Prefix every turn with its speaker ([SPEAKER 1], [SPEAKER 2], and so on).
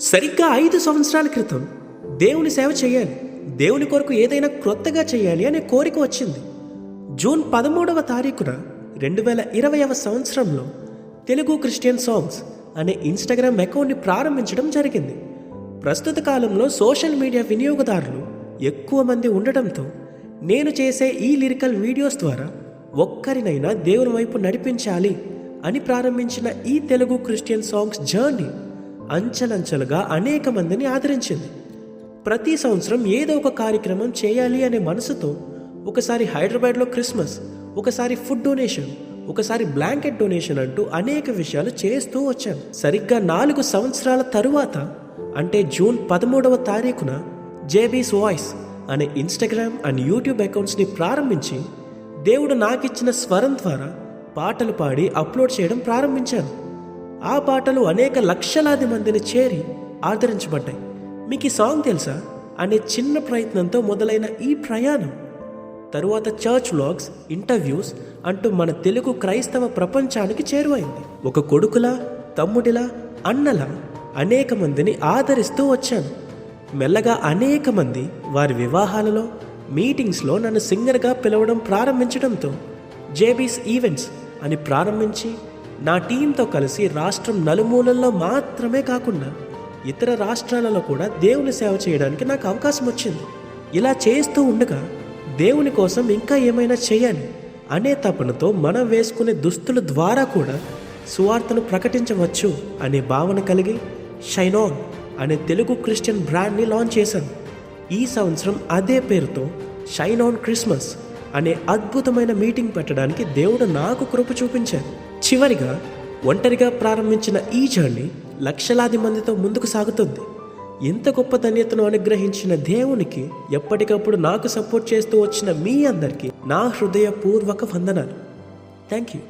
[SPEAKER 1] సరిగ్గా 5 సంవత్సరాల క్రితం దేవుని సేవ చేయాలి, దేవుని కొరకు ఏదైనా క్రొత్తగా చేయాలి అనే కోరిక వచ్చింది. జూన్ 13వ తారీఖున 2020వ సంవత్సరంలో తెలుగు క్రిస్టియన్ సాంగ్స్ అనే ఇన్స్టాగ్రామ్ అకౌంట్ని ప్రారంభించడం జరిగింది. ప్రస్తుత కాలంలో సోషల్ మీడియా వినియోగదారులు ఎక్కువ మంది ఉండటంతో నేను చేసే ఈ లిరికల్ వీడియోస్ ద్వారా ఒక్కరినైనా దేవుని వైపు నడిపించాలి అని ప్రారంభించిన ఈ తెలుగు క్రిస్టియన్ సాంగ్స్ జర్నీ అంచెలంచెలుగా అనేక మందిని ఆదరించింది. ప్రతి సంవత్సరం ఏదో ఒక కార్యక్రమం చేయాలి అనే మనసుతో ఒకసారి హైదరాబాద్లో క్రిస్మస్, ఒకసారి ఫుడ్ డొనేషన్, ఒకసారి బ్లాంకెట్ డొనేషన్ అంటూ అనేక విషయాలు చేస్తూ వచ్చాను. సరిగ్గా 4 సంవత్సరాల తరువాత అంటే జూన్ 13వ తారీఖున జేబీస్ వాయిస్ అనే ఇన్స్టాగ్రామ్ అండ్ యూట్యూబ్ అకౌంట్స్ని ప్రారంభించి దేవుడు నాకిచ్చిన స్వరం ద్వారా పాటలు పాడి అప్లోడ్ చేయడం ప్రారంభించాను. ఆ పాటలు అనేక లక్షలాది మందిని చేరి ఆదరించబడ్డాయి. మీకు ఈ సాంగ్ తెలుసా అనే చిన్న ప్రయత్నంతో మొదలైన ఈ ప్రయాణం తరువాత చర్చ్ వ్లాగ్స్, ఇంటర్వ్యూస్ అంటూ మన తెలుగు క్రైస్తవ ప్రపంచానికి చేరువైంది. ఒక కొడుకులా, తమ్ముడిలా, అన్నలా అనేక మందిని ఆదరిస్తూ వచ్చాను. మెల్లగా అనేక మంది వారి వివాహాలలో, మీటింగ్స్లో నన్ను సింగర్గా పిలవడం ప్రారంభించడంతో జేబీస్ ఈవెంట్స్ అని ప్రారంభించి నా టీంతో కలిసి రాష్ట్రం నలుమూలల్లో మాత్రమే కాకుండా ఇతర రాష్ట్రాలలో కూడా దేవుని సేవ చేయడానికి నాకు అవకాశం వచ్చింది. ఇలా చేస్తూ ఉండగా దేవుని కోసం ఇంకా ఏమైనా చేయాలి అనే తపనతో మనం వేసుకునే దుస్తుల ద్వారా కూడా సువార్తను ప్రకటించవచ్చు అనే భావన కలిగి షైన్ ఆన్ అనే తెలుగు క్రిస్టియన్ బ్రాండ్ని లాంచ్ చేశాను. ఈ సంవత్సరం అదే పేరుతో షైన్ ఆన్ క్రిస్మస్ అనే అద్భుతమైన మీటింగ్ పెట్టడానికి దేవుడు నాకు కృప చూపించారు. చివరిగా ఒంటరిగా ప్రారంభించిన ఈ జర్నీ లక్షలాది మందితో ముందుకు సాగుతుంది. ఇంత గొప్ప ధన్యతను అనుగ్రహించిన దేవునికి ఎప్పటికప్పుడు నాకు సపోర్ట్ చేస్తూ వచ్చిన మీ అందరికీ నా హృదయపూర్వక వందనాలు. Thank you.